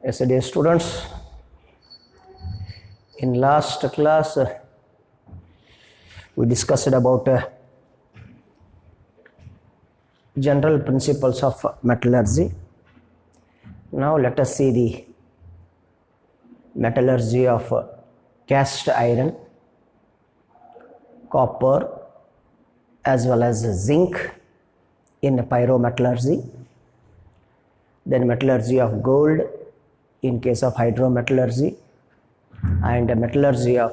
Yes, dear students, in last class we discussed about general principles of metallurgy. Now let us see the metallurgy of cast iron, copper as well as zinc in pyrometallurgy, then metallurgy of gold in case of hydrometallurgy, and metallurgy of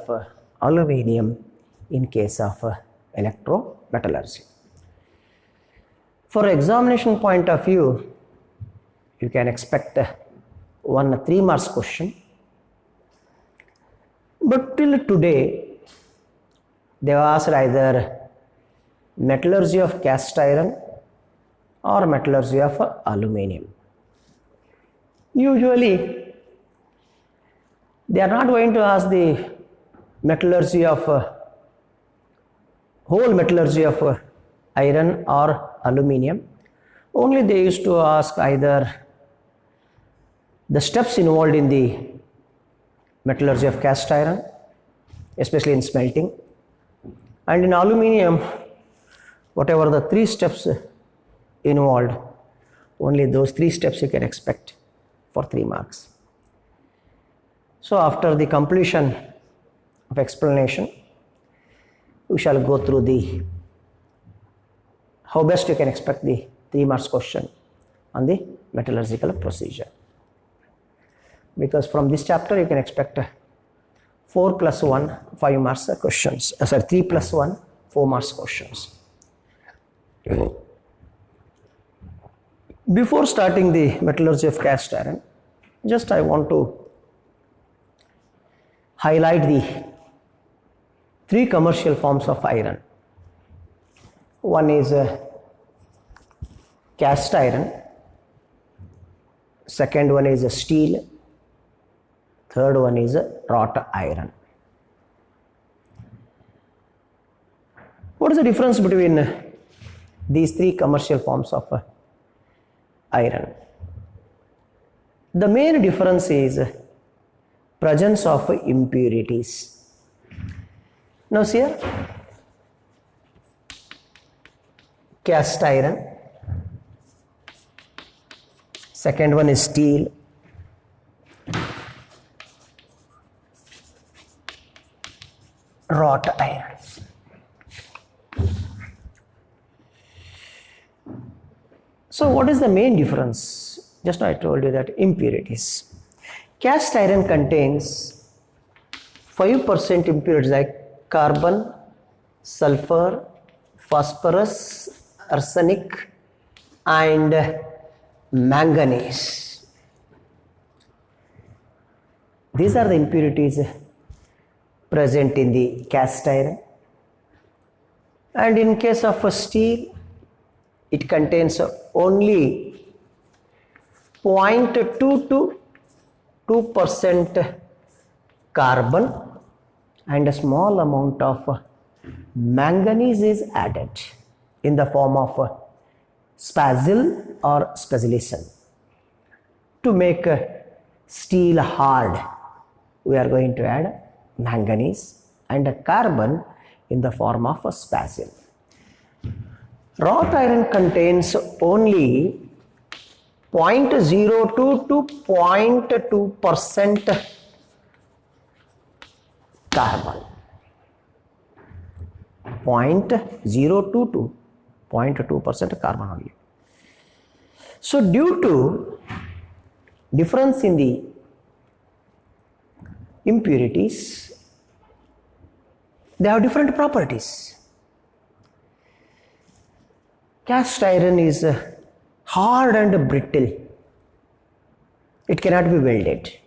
aluminium in case of electrometallurgy. For examination point of view, you can expect one 3 marks question, but till today they have asked either metallurgy of cast iron or metallurgy of aluminium. Usually they are not going to ask the metallurgy of whole metallurgy of iron or aluminium. Only they used to ask either the steps involved in the metallurgy of cast iron, especially in smelting, and in aluminium whatever the 3 steps involved, only those 3 steps you can expect for 3 marks. So after the completion of explanation, we shall go through the how best you can expect the 3 marks question on the metallurgical procedure. Because from this chapter you can expect 4 plus 1 5 marks questions. 3 plus 1 4 marks questions. Before starting the metallurgy of cast iron, just I want to highlight the 3 commercial forms of iron. One is cast iron, second one is steel, third one is wrought iron. What is the difference between these 3 commercial forms of iron? The main difference is presence of impurities. Now see here, cast iron, second one is steel, wrought iron. So what is the main difference? Just now I told you that impurities. Cast iron contains 5% impurities like carbon, sulfur, phosphorus, arsenic and manganese. These are the impurities present in the cast iron. And in case of steel, it contains only 0.2 to 2% carbon and a small amount of manganese is added in the form of spazil or spazilation. To make steel hard, we are going to add manganese and a carbon in the form of a spazil. Wrought iron contains only 0.02 to 0.2% carbon. 0.02 to 0.2% carbon only. So due to difference in the impurities, they have different properties. Cast iron is hard and brittle. It cannot be welded.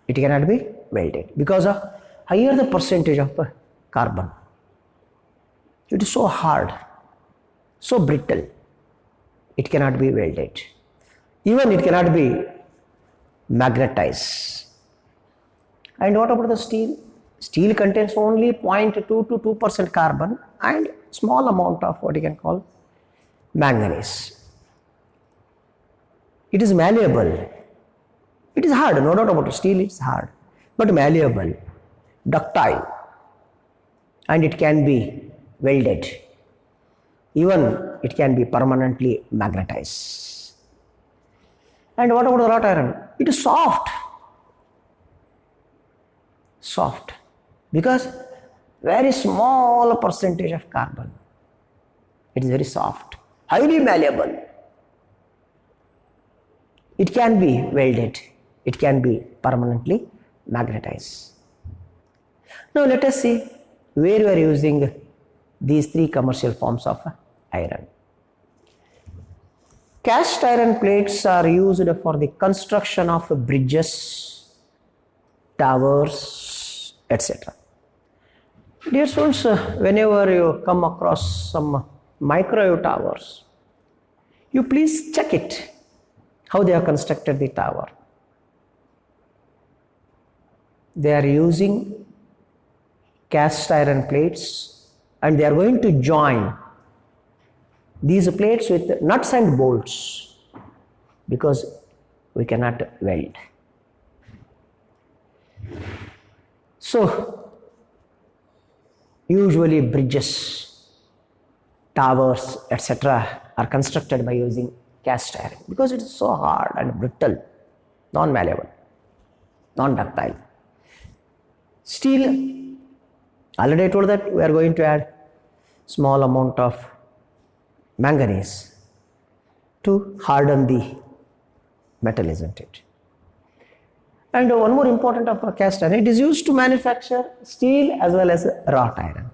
It cannot be welded because of higher the percentage of carbon. It is so hard, so brittle. It cannot be welded. Even it cannot be magnetized. And what about the steel? Steel contains only 0.2 to 2% carbon and small amount of what you can call manganese. It is malleable. It is hard, no doubt about it. Steel is hard, but malleable, ductile, and it can be welded. Even it can be permanently magnetized. And what about the wrought iron? It is soft. Soft. Because very small percentage of carbon. It is very soft. Highly malleable. It can be welded. It can be permanently magnetized. Now let us see where we are using these three commercial forms of iron. Cast iron plates are used for the construction of bridges, towers, etc. Dear students, whenever you come across some microwave towers, you please check it, how they have constructed the tower. They are using cast iron plates and they are going to join these plates with nuts and bolts because we cannot weld. So, usually bridges, towers, etc. are constructed by using cast iron because it is so hard and brittle, non-malleable, non-ductile. Steel, already I told that we are going to add small amount of manganese to harden the metal, isn't it? And one more important of a cast iron, it is used to manufacture steel as well as wrought iron.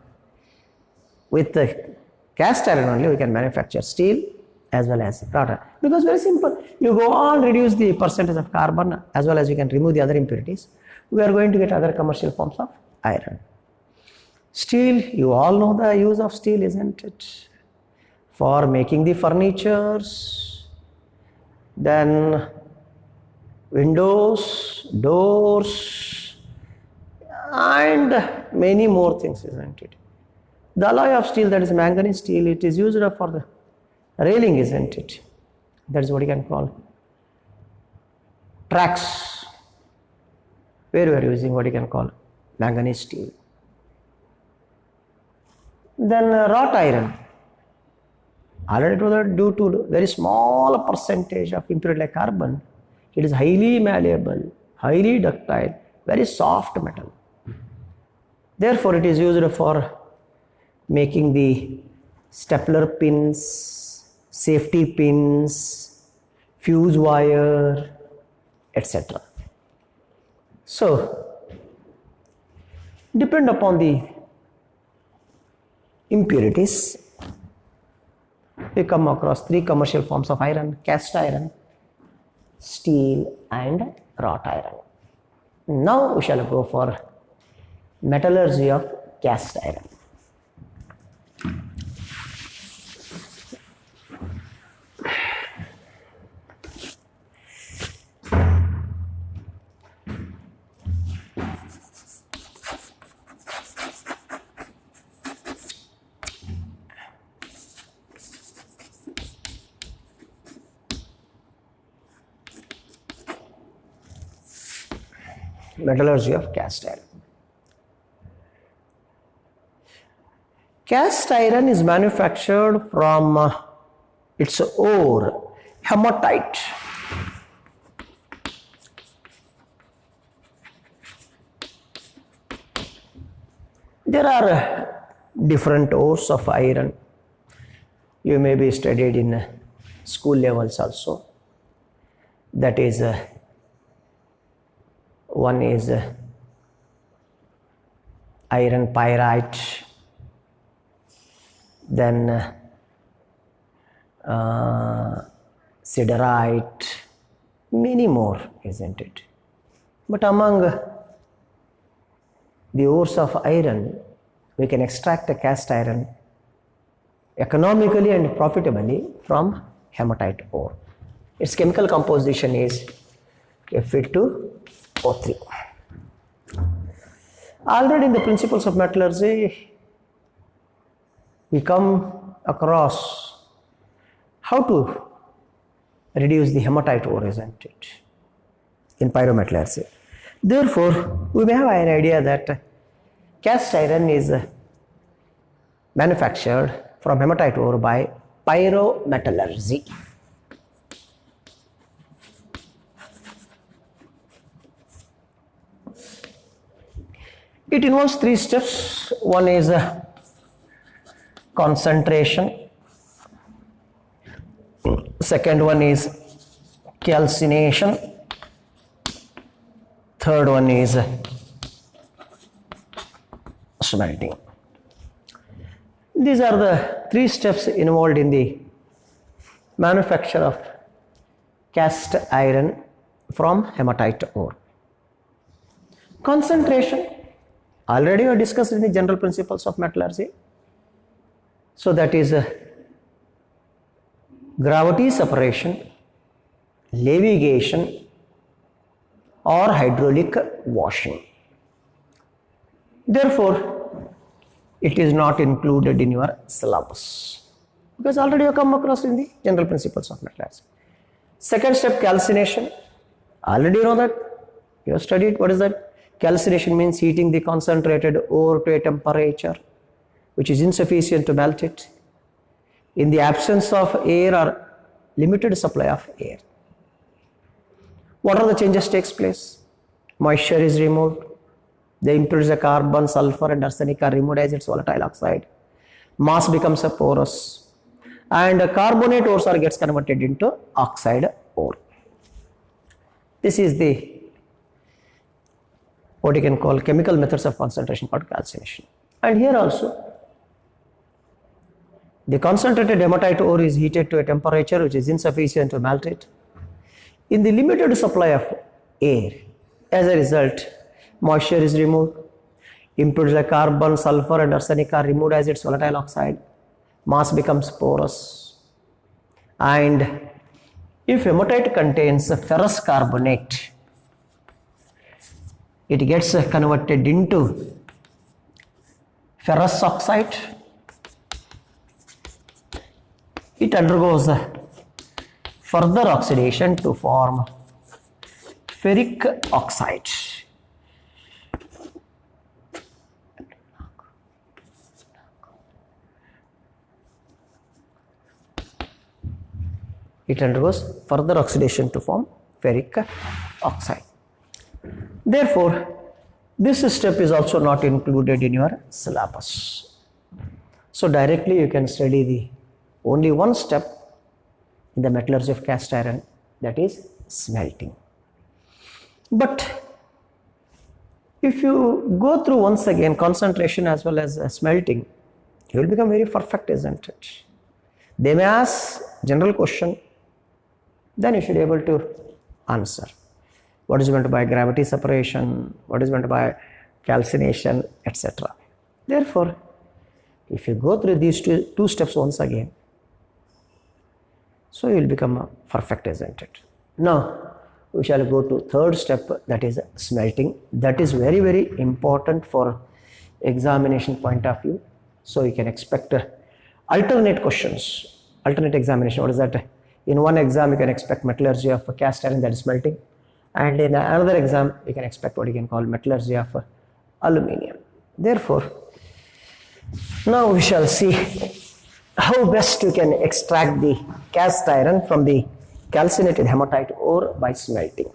With the cast iron only we can manufacture steel as well as wrought iron. Because very simple, you go on reduce the percentage of carbon as well as you can remove the other impurities. We are going to get other commercial forms of iron. Steel, you all know the use of steel, isn't it? For making the furnitures, then windows, doors, and many more things, isn't it? The alloy of steel, that is manganese steel, it is used for the railing, isn't it? That is what you can call tracks, where we are using what you can call manganese steel. Then wrought iron, already told that due to very small percentage of impurity like carbon, it is highly malleable, highly ductile, very soft metal. Therefore, it is used for making the stapler pins, safety pins, fuse wire, etc. So, depend upon the impurities, we come across three commercial forms of iron: cast iron, steel, and wrought iron. Now we shall go for metallurgy of cast iron. Metallurgy of cast iron. Cast iron is manufactured from its ore, hematite. There are different ores of iron. You may be studied in school levels also. That is one is iron pyrite, then siderite, many more, isn't it? But among the ores of iron, we can extract a cast iron economically and profitably from hematite ore. Its chemical composition is Fe2O3. Already in the principles of metallurgy, we come across how to reduce the hematite ore, isn't it, in pyrometallurgy. Therefore, we may have an idea that cast iron is manufactured from hematite ore by pyrometallurgy. It involves 3 steps. One is concentration. Second one is calcination. Third one is smelting. These are the 3 steps involved in the manufacture of cast iron from hematite ore. Concentration, already we discussed in the general principles of metallurgy. So that is gravity separation, levitation, or hydraulic washing. Therefore, it is not included in your syllabus because already you have come across in the general principles of metallurgy. Second step, calcination. Already you know that, you have studied. What is that? Calcination means heating the concentrated ore to a temperature which is insufficient to melt it in the absence of air or limited supply of air. What are the changes takes place? Moisture is removed. The impurities of carbon, sulfur and arsenic are removed as its volatile oxide. Mass becomes a porous and carbonate ores are gets converted into oxide ore. This is the what you can call chemical methods of concentration called calcination. And here also the concentrated hematite ore is heated to a temperature which is insufficient to melt it in the limited supply of air. As a result, moisture is removed, impurities like carbon, sulfur and arsenic are removed as its volatile oxide, mass becomes porous, and if hematite contains ferrous carbonate, it gets converted into ferrous oxide. It undergoes further oxidation to form ferric oxide. It undergoes further oxidation to form ferric oxide. Therefore, this step is also not included in your syllabus. So directly you can study the only one step in the metallurgy of cast iron, that is smelting. But if you go through once again concentration as well as smelting, you will become very perfect, isn't it? They may ask general question, then you should be able to answer. What is meant by gravity separation? What is meant by calcination, etc. Therefore, if you go through these two steps once again, so you will become perfect, isn't it? Now, we shall go to third step, that is smelting. That is very, very important for examination point of view. So you can expect alternate questions, alternate examination. What is that? In one exam, you can expect metallurgy of cast iron, that is smelting. And in another exam, you can expect what you can call metallurgy of aluminium. Therefore, now we shall see how best you can extract the cast iron from the calcinated hematite ore by smelting.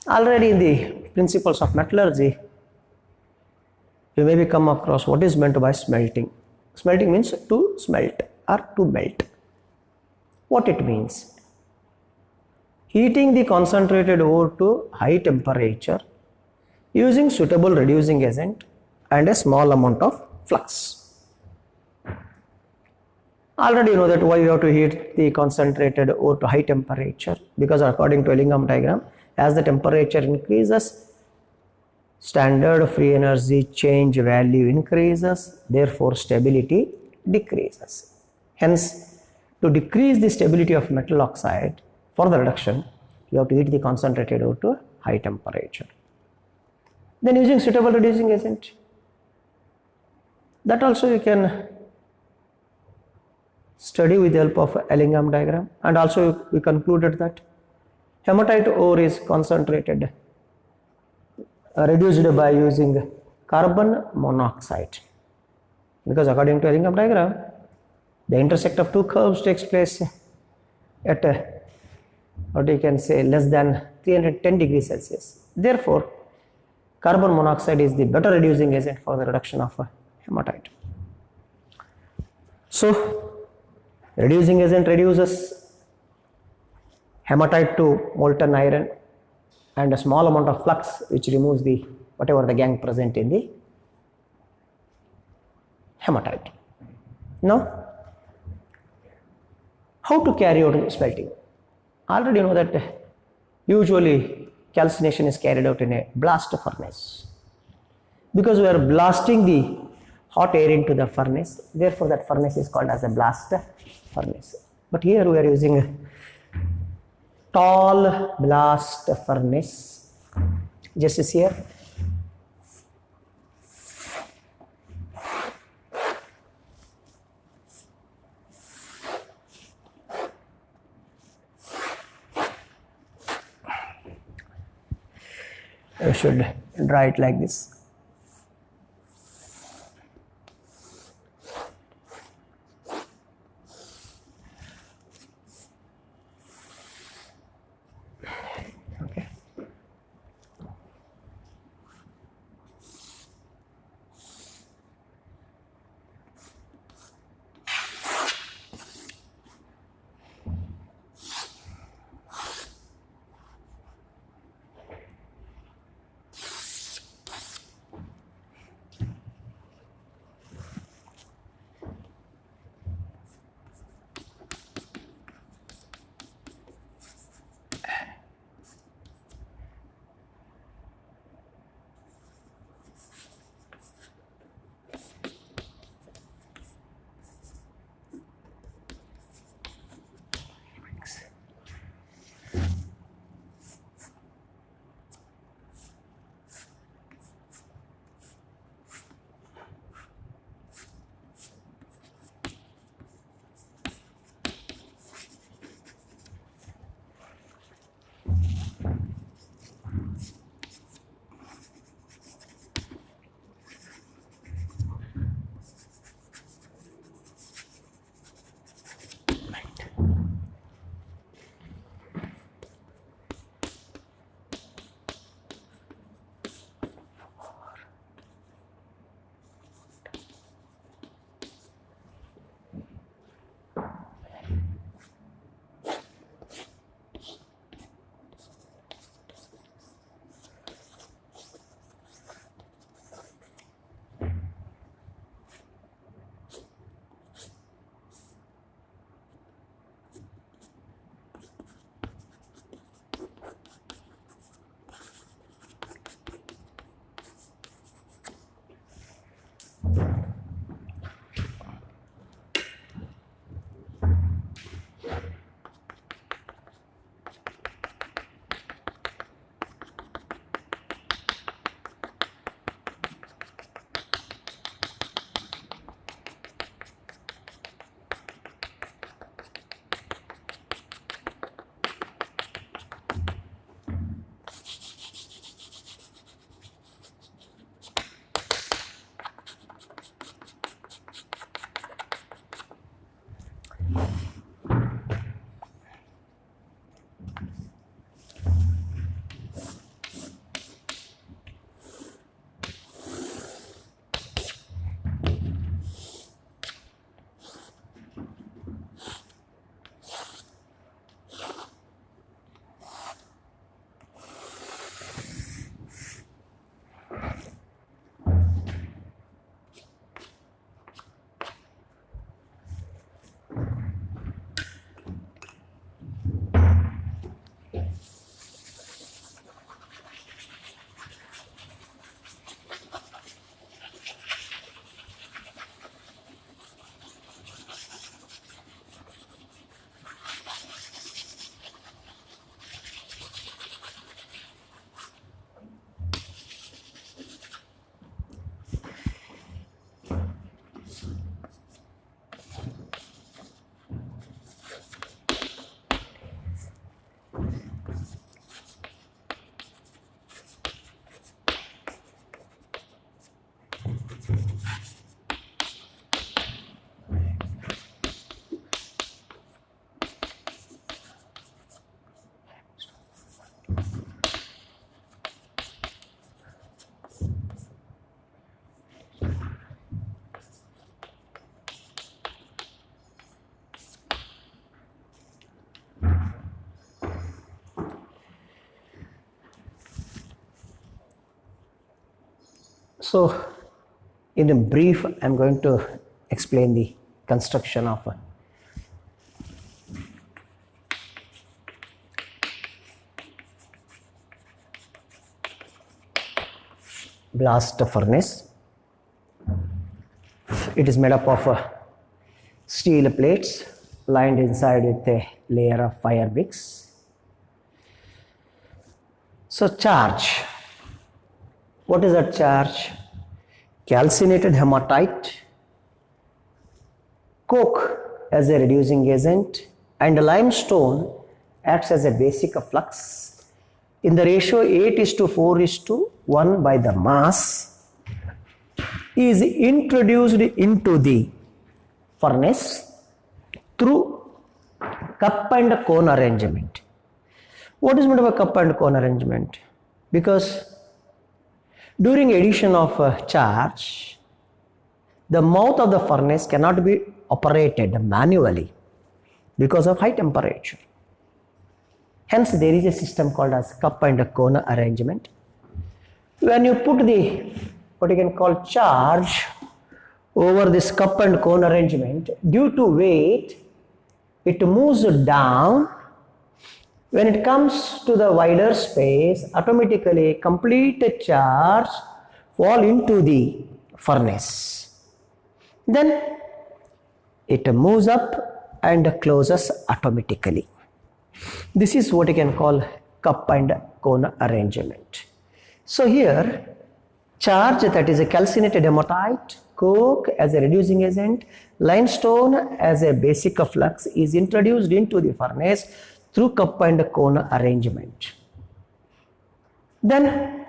Already in the principles of metallurgy, you may come across what is meant by smelting. Smelting means to smelt or to melt. What it means? Heating the concentrated ore to high temperature using suitable reducing agent and a small amount of flux. Already you know that why you have to heat the concentrated ore to high temperature, because according to Ellingham diagram, as the temperature increases, standard free energy change value increases, therefore stability decreases. Hence, to decrease the stability of metal oxide, for the reduction, you have to heat the concentrated ore to high temperature. Then using suitable reducing agent, that also you can study with the help of Ellingham diagram, and also we concluded that hematite ore is concentrated reduced by using carbon monoxide, because according to Ellingham diagram the intersect of two curves takes place at what you can say less than 310 degrees Celsius. Therefore, carbon monoxide is the better reducing agent for the reduction of hematite. So, reducing agent reduces hematite to molten iron, and a small amount of flux which removes the whatever the gangue present in the hematite. Now, how to carry out smelting? Already know that usually calcination is carried out in a blast furnace, because we are blasting the hot air into the furnace, therefore that furnace is called as a blast furnace. But here we are using tall blast furnace. Just as here, I should draw it like this. Okay. So in a brief, I'm going to explain the construction of a blast furnace. It is made up of steel plates lined inside with a layer of fire bricks. So charge. What is that charge? Calcinated hematite, coke as a reducing agent, and limestone acts as a basic flux in the ratio 8:4:1 by the mass is introduced into the furnace through cup and cone arrangement. What is meant by cup and cone arrangement? Because during addition of charge, the mouth of the furnace cannot be operated manually because of high temperature. Hence, there is a system called as cup and cone arrangement. When you put the what you can call charge over this cup and cone arrangement, due to weight, it moves down. When it comes to the wider space, automatically complete charge fall into the furnace. Then it moves up and closes automatically. This is what you can call cup and cone arrangement. So here, charge, that is a calcinated hematite, coke as a reducing agent, limestone as a basic flux is introduced into the furnace through cup and cone arrangement. Then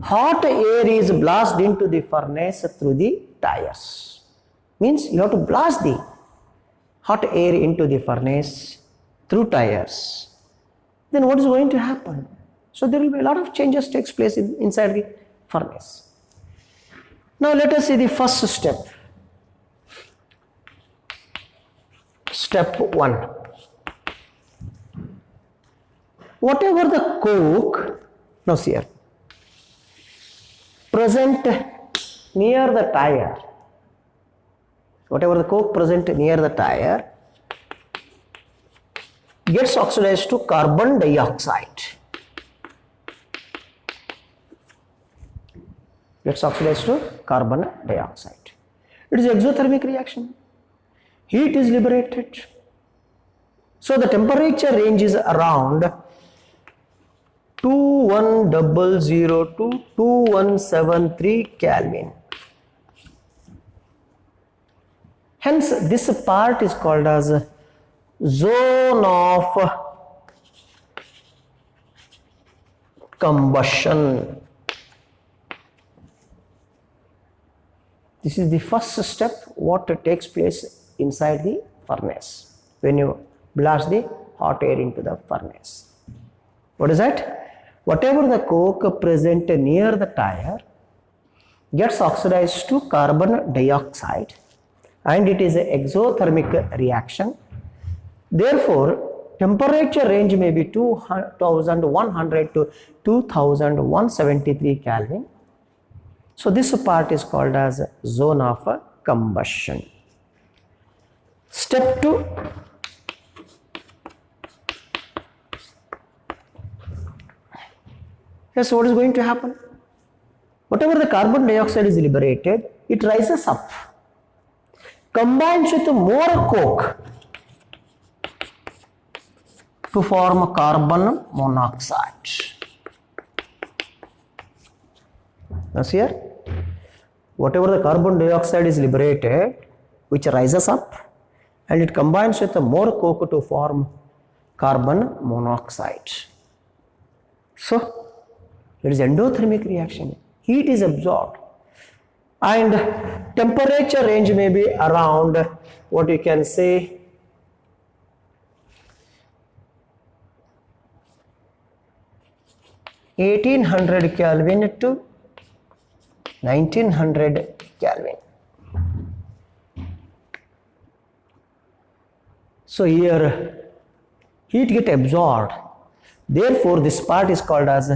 hot air is blasted into the furnace through the tires. Means you have to blast the hot air into the furnace through tires. Then what is going to happen? So there will be a lot of changes takes place inside the furnace. Now let us see the first step. Step 1. Whatever the coke, now see here, present near the tire, whatever the coke present near the tire gets oxidized to carbon dioxide. Gets oxidized to carbon dioxide. It is exothermic reaction. Heat is liberated. So the temperature range is around 2100 to 2173 Kelvin. Hence, this part is called as zone of combustion. This is the first step what takes place inside the furnace when you blast the hot air into the furnace. What is that? Whatever the coke present near the tire gets oxidized to carbon dioxide, and it is an exothermic reaction. Therefore, temperature range may be 2100 to 2173 Kelvin. So this part is called as zone of combustion. Step 2. Yes, what is going to happen? Whatever the carbon dioxide is liberated, it rises up, combines with more coke to form carbon monoxide. Now see here, whatever the carbon dioxide is liberated, which rises up, and it combines with more coke to form carbon monoxide. So it is endothermic reaction. Heat is absorbed, and temperature range may be around what you can say 1800 Kelvin to 1900 Kelvin. So here heat get absorbed. Therefore, this part is called as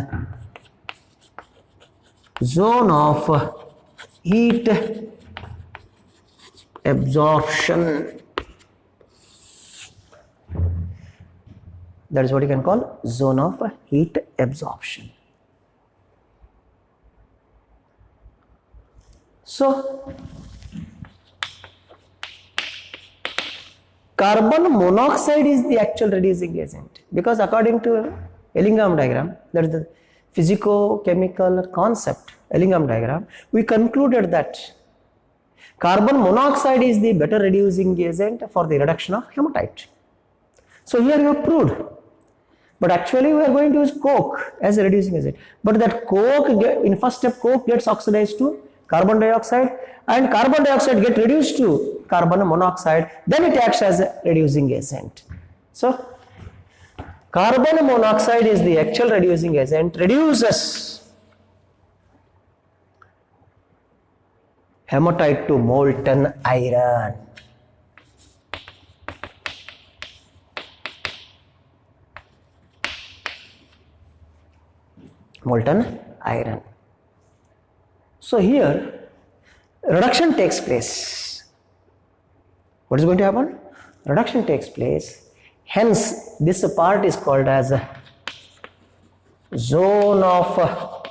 zone of heat absorption. That is what you can call zone of heat absorption. So, carbon monoxide is the actual reducing agent, because according to Ellingham diagram, that is the physico-chemical concept Ellingham diagram, we concluded that carbon monoxide is the better reducing agent for the reduction of hematite. So here you have proved, but actually we are going to use coke as a reducing agent. But that coke, in first step, coke gets oxidized to carbon dioxide, and carbon dioxide get reduced to carbon monoxide, then it acts as a reducing agent. So carbon monoxide is the actual reducing agent, reduces hematite to molten iron. Molten iron. So here reduction takes place. What is going to happen? Reduction takes place. Hence this part is called as a zone of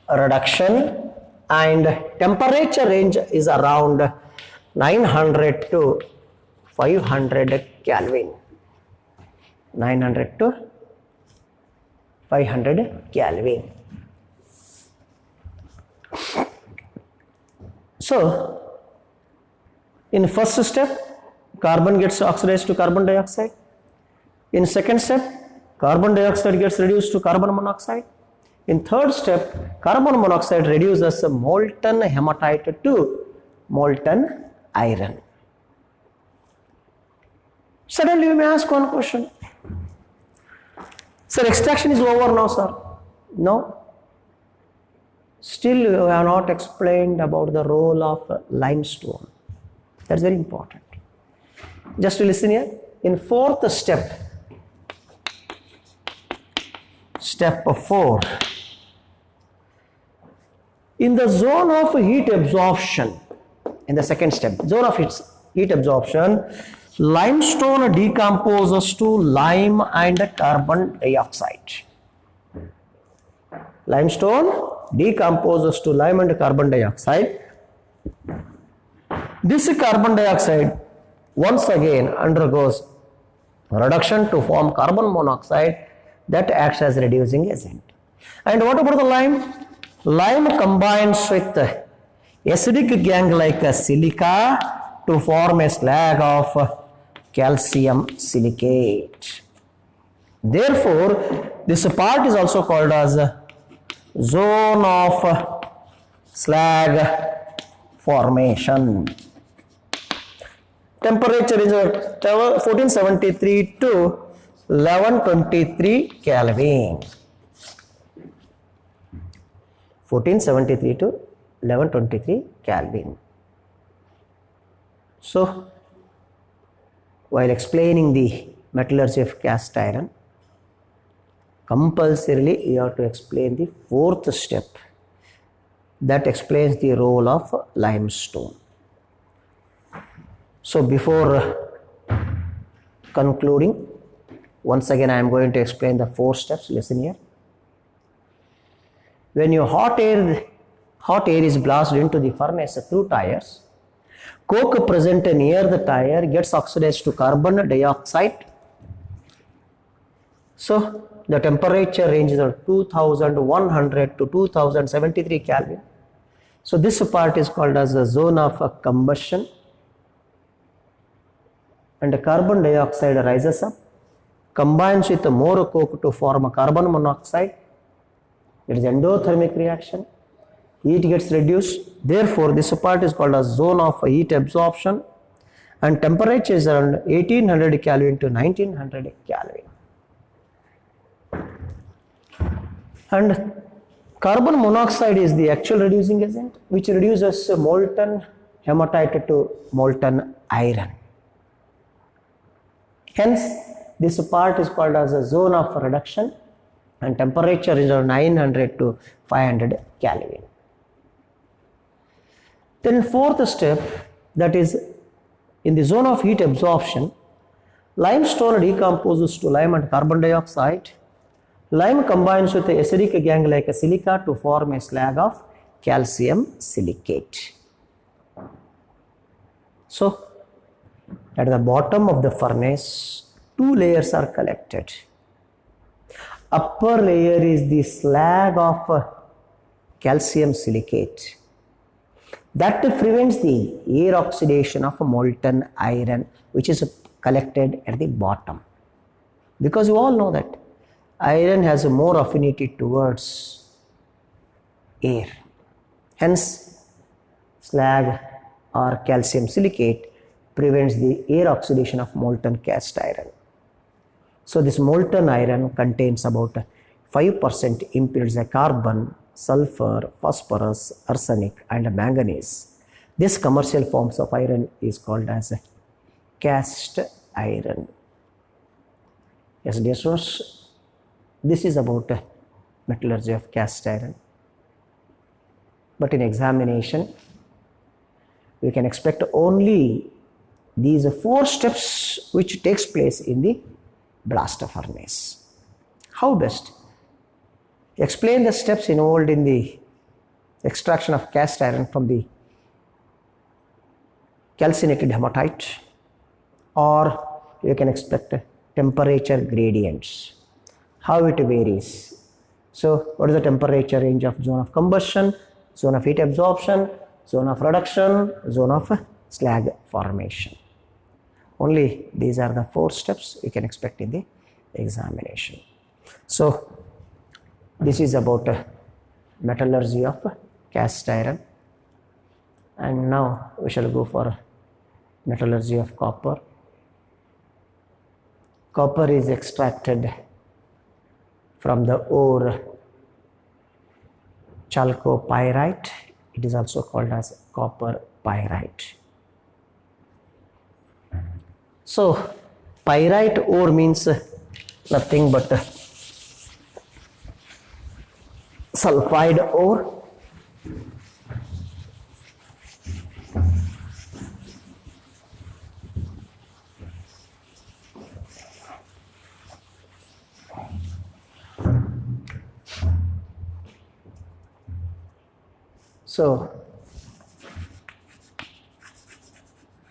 reduction, and temperature range is around 900 to 500 Kelvin. 900 to 500 Kelvin. So, in first step, carbon gets oxidized to carbon dioxide. In second step, carbon dioxide gets reduced to carbon monoxide. In third step, carbon monoxide reduces molten hematite to molten iron. Suddenly you may ask one question. Sir, extraction is over now, sir. No. Still you have not explained about the role of limestone. That's very important. Just to listen here. In fourth step, step 4, in the zone of heat absorption, in the second step, zone of heat absorption, limestone decomposes to lime and carbon dioxide. Limestone decomposes to lime and carbon dioxide. This carbon dioxide once again undergoes reduction to form carbon monoxide that acts as reducing agent. And what about the lime? Lime combines with acidic gang like silica to form a slag of calcium silicate. Therefore, this part is also called as zone of slag formation. Temperature is 1473 to 1123 Kelvin. 1473 to 1123 Kelvin. So, while explaining the metallurgy of cast iron, compulsorily you have to explain the fourth step that explains the role of limestone. So before concluding, once again I am going to explain the 4 steps. Listen here. When your hot air is blasted into the furnace through tires, coke present near the tire gets oxidized to carbon dioxide. So the temperature ranges of 2100 to 2073 Kelvin. So this part is called as the zone of combustion, and the carbon dioxide rises up, combines with more coke to form a carbon monoxide. It is endothermic reaction. Heat gets reduced. Therefore, this part is called as zone of heat absorption, and temperature is around 1800 Kelvin to 1900 Kelvin. And carbon monoxide is the actual reducing agent, which reduces molten hematite to molten iron. Hence, this part is called as a zone of reduction, and temperature is around 900 to 500 Kelvin. Then fourth step, that is in the zone of heat absorption, limestone decomposes to lime and carbon dioxide. Lime combines with the acidic gang like a silica to form a slag of calcium silicate. So, at the bottom of the furnace, two layers are collected. Upper layer is the slag of calcium silicate. That prevents the air oxidation of molten iron, which is collected at the bottom. Because you all know that iron has a more affinity towards air. Hence, slag or calcium silicate prevents the air oxidation of molten cast iron. So this molten iron contains about 5% impurities like carbon, sulfur, phosphorus, arsenic and manganese. This commercial forms of iron is called as cast iron. Yes, dear students, this is about metallurgy of cast iron. But in examination, we can expect only these 4 steps which takes place in the blast furnace. How best? Explain the steps involved in the extraction of cast iron from the calcinated hematite, or you can expect temperature gradients, how it varies. So what is the temperature range of zone of combustion, zone of heat absorption, zone of reduction, zone of slag formation. Only these are the 4 steps we can expect in the examination. So this is about metallurgy of cast iron, and now we shall go for metallurgy of copper. Copper is extracted from the ore chalcopyrite. It is also called as copper pyrite. So pyrite ore means nothing but sulfide ore. So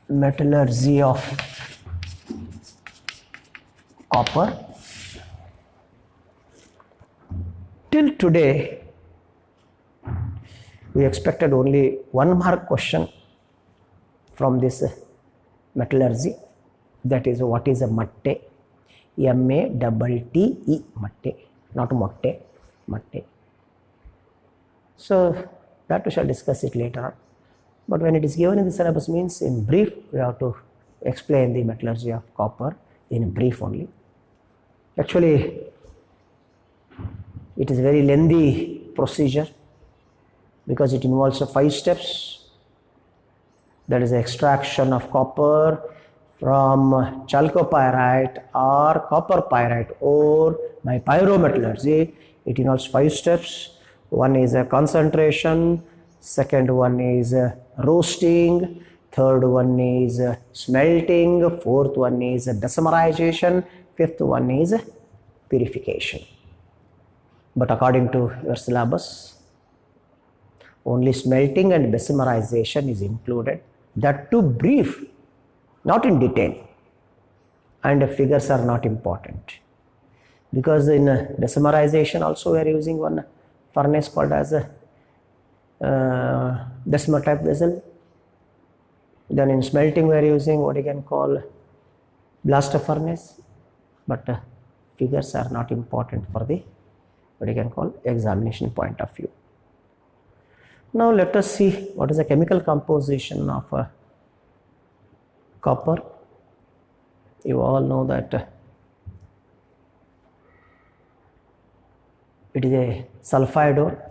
metallurgy of copper. Till today, we expected only 1 mark question from this metallurgy, that is what is a matte, M-A-T-T-E, matte, not motte, matte. So that we shall discuss it later on. But when it is given in the syllabus means in brief, we have to explain the metallurgy of copper in brief only. Actually, it is a very lengthy procedure because it involves 5 steps. That is the extraction of copper from chalcopyrite or copper pyrite ore by pyrometallurgy. It involves 5 steps. One is a concentration, second one is roasting, third one is smelting, fourth one is bessemerization, fifth one is purification. But according to your syllabus, only smelting and bessemerization is included. That too brief, not in detail, and figures are not important. Because in bessemerization also we are using one furnace called as a Bessemer type vessel. Then in smelting we are using what you can call blaster furnace, but figures are not important for the what you can call examination point of view. Now let us see what is the chemical composition of copper. You all know that it is a sulfide ore,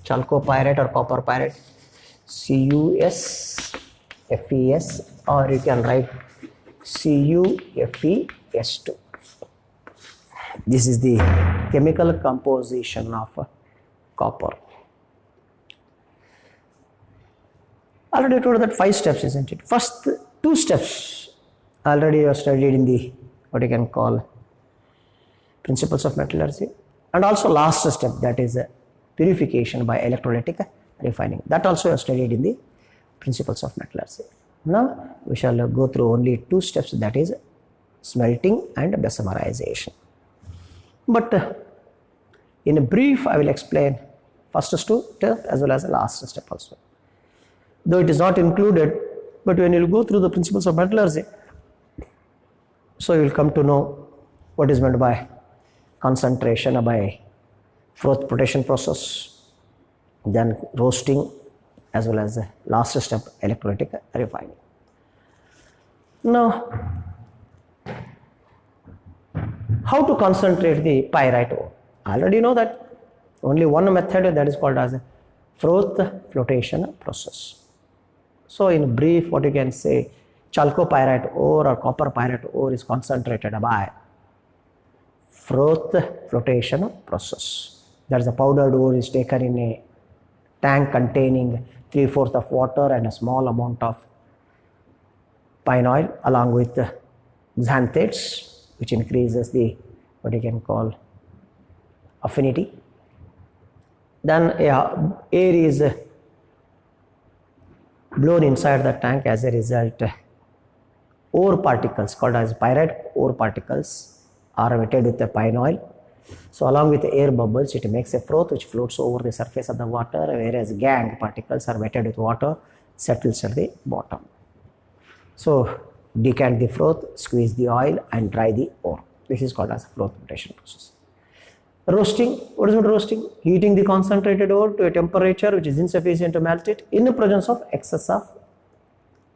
chalcopyrite or copper pyrite, CuSFes, or you can write CuFeS2. This is the chemical composition of copper. Already told that 5 steps, isn't it? First 2 steps already you have studied in the what you can call principles of metallurgy, and also last step, that is purification by electrolytic refining. That also you have studied in the principles of metallurgy. Now we shall go through only 2 steps, that is smelting and bessemerization. But in a brief, I will explain first step as well as the last step also. Though it is not included, but when you go through the principles of metallurgy, so you will come to know what is meant by concentration by froth flotation process, then roasting, as well as the last step, electrolytic refining. Now, how to concentrate the pyrite ore? I already know that only one method, that is called as a froth flotation process. So in brief, what you can say, chalcopyrite ore or copper pyrite ore is concentrated by froth flotation process. That is, the powdered ore is taken in a tank containing 3/4 of water and a small amount of pine oil along with xanthates, which increases the what you can call affinity. Then air is blown inside the tank. As a result, ore particles called as pyrite ore particles are wetted with the pine oil. So along with the air bubbles, it makes a froth which floats over the surface of the water, whereas gangue particles are wetted with water, settles at the bottom. So decant the froth, squeeze the oil and dry the ore. This is called as froth flotation process. Roasting, what is roasting? Heating the concentrated ore to a temperature which is insufficient to melt it in the presence of excess of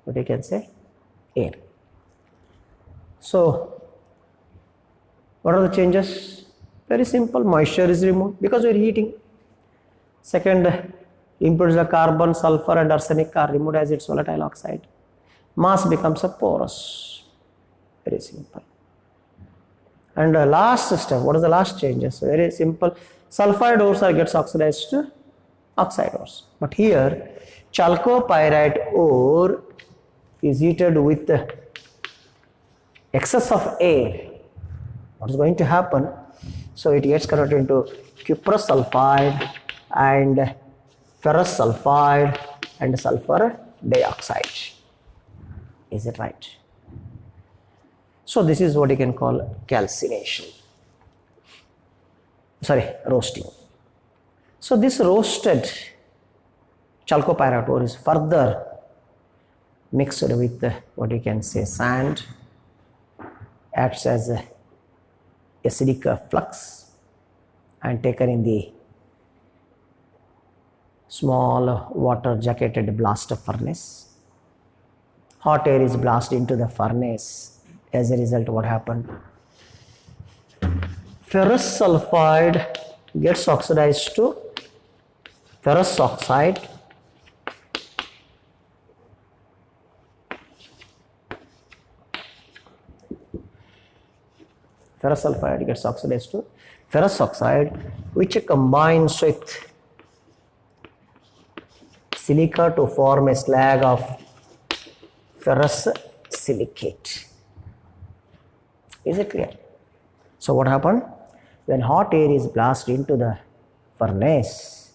what you can say air. So what are the changes? Very simple, moisture is removed because we are heating. Second, impurities of carbon, sulfur and arsenic are removed as its volatile oxide. Mass becomes a porous. Very simple. And last step, what is the last changes? Very simple. Sulfide ores gets oxidized to oxide ores. But here, chalcopyrite ore is heated with excess of air. What is going to happen? So it gets converted into cuprous sulfide and ferrous sulfide and sulfur dioxide. Is it right? So this is what you can call calcination. Roasting. So this roasted chalcopyrite ore is further mixed with what you can say sand, acts as a acidic flux and taken in the small water jacketed blast furnace. Hot air is blasted into the furnace. As a result, what happened? Ferrous sulfide gets oxidized to ferrous oxide. Ferrous sulfide gets oxidized to ferrous oxide, which combines with silica to form a slag of ferrous silicate. Is it clear? So what happened? When hot air is blasted into the furnace,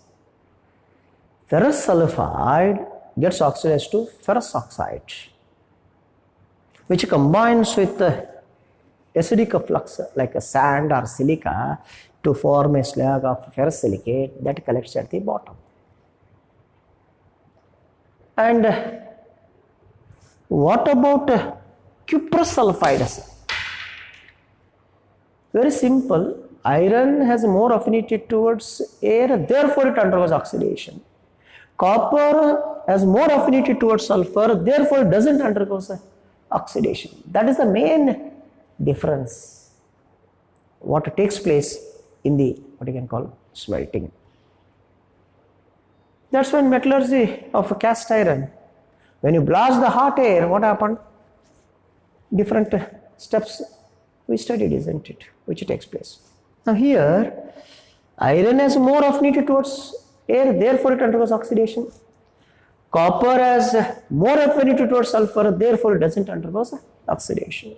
ferrous sulfide gets oxidized to ferrous oxide, which combines with acidic flux like a sand or silica to form a slag of ferrous silicate that collects at the bottom. And what about cuprous sulfide? Very simple. Iron has more affinity towards air, therefore it undergoes oxidation. Copper has more affinity towards sulfur, therefore it doesn't undergo oxidation. That is the main difference. What takes place in the what you can call smelting. That's when metallurgy of cast iron. When you blast the hot air, what happened? Different steps We studied, isn't it? Which takes place. Now here, iron has more affinity towards air, therefore it undergoes oxidation. Copper has more affinity towards sulfur, therefore it doesn't undergo oxidation.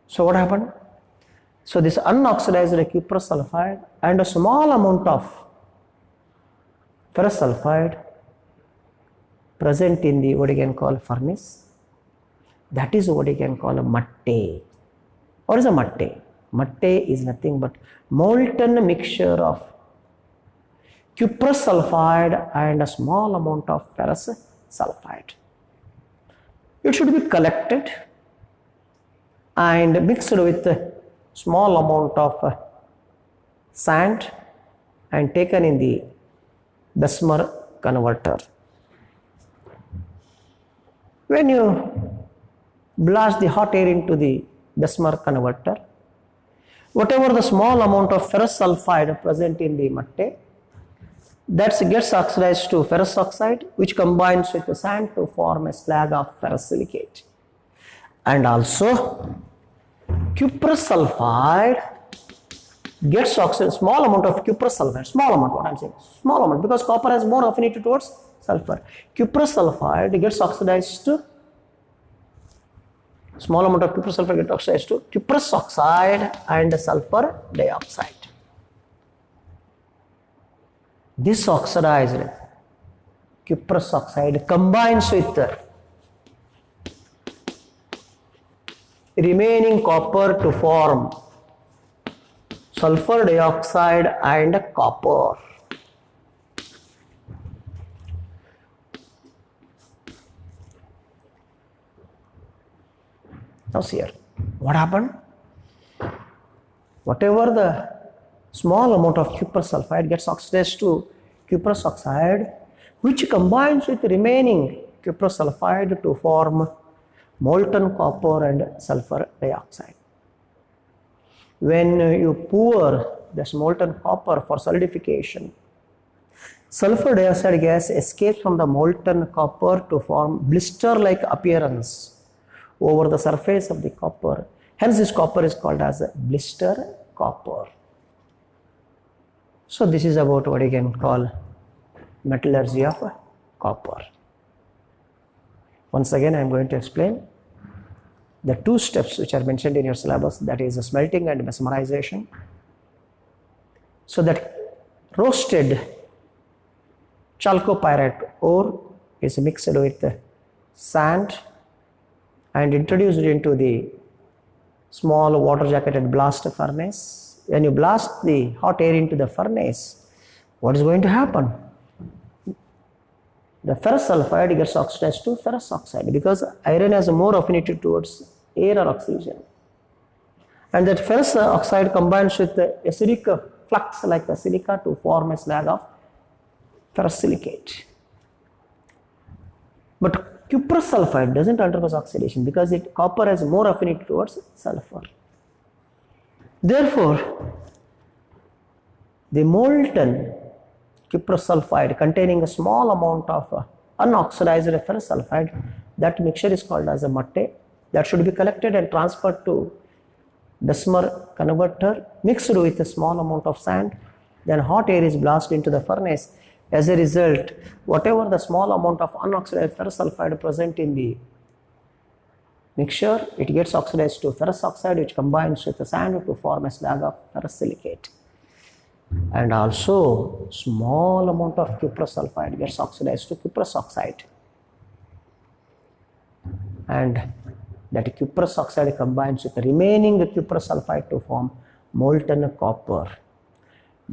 So what happened? So this unoxidized cuprous sulfide and a small amount of ferrous sulfide present in the what you can call furnace. That is what you can call a matte. What is a matte? Matte is nothing but molten mixture of cuprous sulfide and a small amount of ferrous sulfide. It should be collected and mixed with a small amount of sand and taken in the Bessemer converter. When you blast the hot air into the Bessemer converter, whatever the small amount of ferrous sulfide present in the matte, that gets oxidized to ferrous oxide, which combines with the sand to form a slag of ferrous silicate. And also cuprous sulfide gets oxidized, small amount of cuprous sulfide, small amount, what I am saying, small amount, because copper has more affinity towards sulfur. Cuprous sulfide gets oxidized to, small amount of cuprous sulfide gets oxidized to cuprous oxide and sulfur dioxide. This oxidized cuprous oxide combines with the remaining copper to form sulfur dioxide and copper. Now see here, what happened? Whatever the small amount of cuprous sulfide gets oxidized to cuprous oxide, which combines with the remaining cuprous sulfide to form molten copper and sulfur dioxide. When you pour this molten copper for solidification, sulfur dioxide gas escapes from the molten copper to form blister-like appearance over the surface of the copper. Hence this copper is called as blister copper. So this is about what you can call metallurgy of copper. Once again I am going to explain the two steps which are mentioned in your syllabus, that is smelting and mesmerization. So that roasted chalcopyrite ore is mixed with sand and introduced into the small water jacketed blast furnace. When you blast the hot air into the furnace, what is going to happen? The ferrous sulfide gets oxidized to ferrous oxide because iron has more affinity towards air or oxygen. And that ferrous oxide combines with the acidic flux like the silica to form a slag of ferrous silicate. But cuprous sulfide doesn't undergo oxidation because copper has more affinity towards sulfur. Therefore, the molten cuprous sulfide containing a small amount of unoxidized ferrous sulfide, that mixture is called as a matte. That should be collected and transferred to Bessemer converter, mixed with a small amount of sand. Then hot air is blasted into the furnace. As a result, whatever the small amount of unoxidized ferrous sulfide present in the mixture, it gets oxidized to ferrous oxide, which combines with the sand to form a slag of ferrous silicate. And also small amount of cuprous sulfide gets oxidized to cuprous oxide, and that cuprous oxide combines with the remaining cuprous sulfide to form molten copper.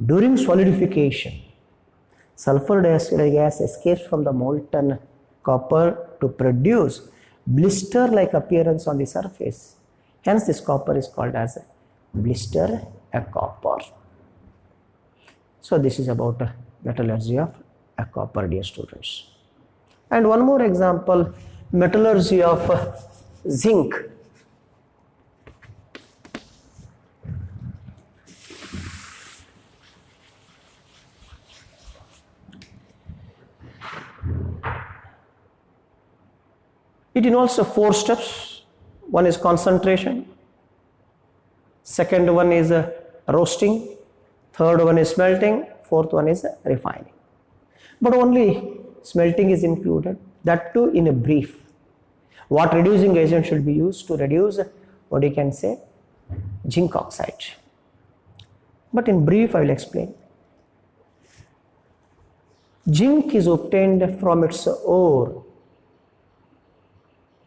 During solidification, sulfur dioxide gas escapes from the molten copper to produce blister-like appearance on the surface. Hence this copper is called as blister copper. So this is about metallurgy of copper, dear students. And one more example, metallurgy of zinc. It involves 4 steps. One is concentration, second one is roasting, third one is smelting, fourth one is refining. But only smelting is included, that too in a brief. What reducing agent should be used to reduce, what you can say, zinc oxide. But in brief I will explain. Zinc is obtained from its ore,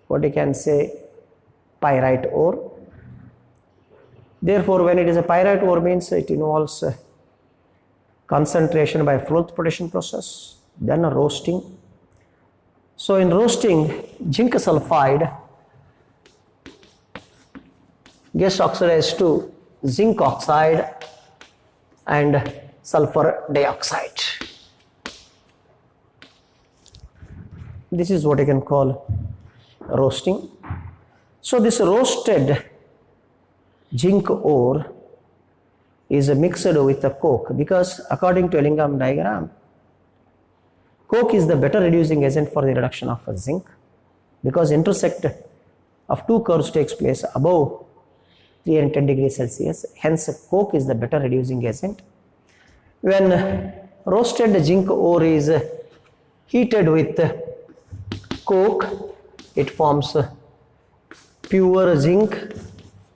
what you can say, pyrite ore. Therefore, when it is a pyrite ore, means it involves concentration by flotation process, then a roasting. So in roasting, zinc sulfide gets oxidized to zinc oxide and sulfur dioxide. This is what you can call roasting. So this roasted zinc ore is mixed with the coke, because according to Ellingham diagram, coke is the better reducing agent for the reduction of zinc, because intersect of two curves takes place above 310 degrees Celsius. Hence coke is the better reducing agent. When roasted zinc ore is heated with coke, it forms pure zinc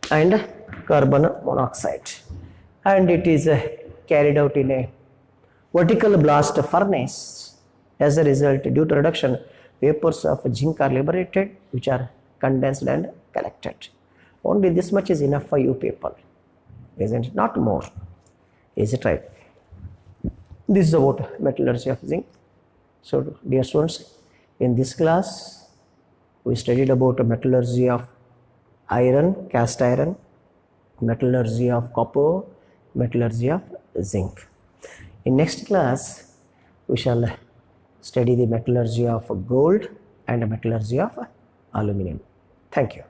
and carbon monoxide, and it is carried out in a vertical blast furnace. As a result, due to reduction, vapors of zinc are liberated, which are condensed and collected. Only this much is enough for you people, isn't it? Not more. Is it right? This is about metallurgy of zinc. So dear students, in this class we studied about metallurgy of iron, cast iron, metallurgy of copper, metallurgy of zinc. In next class we shall study the metallurgy of gold and metallurgy of aluminum. Thank you.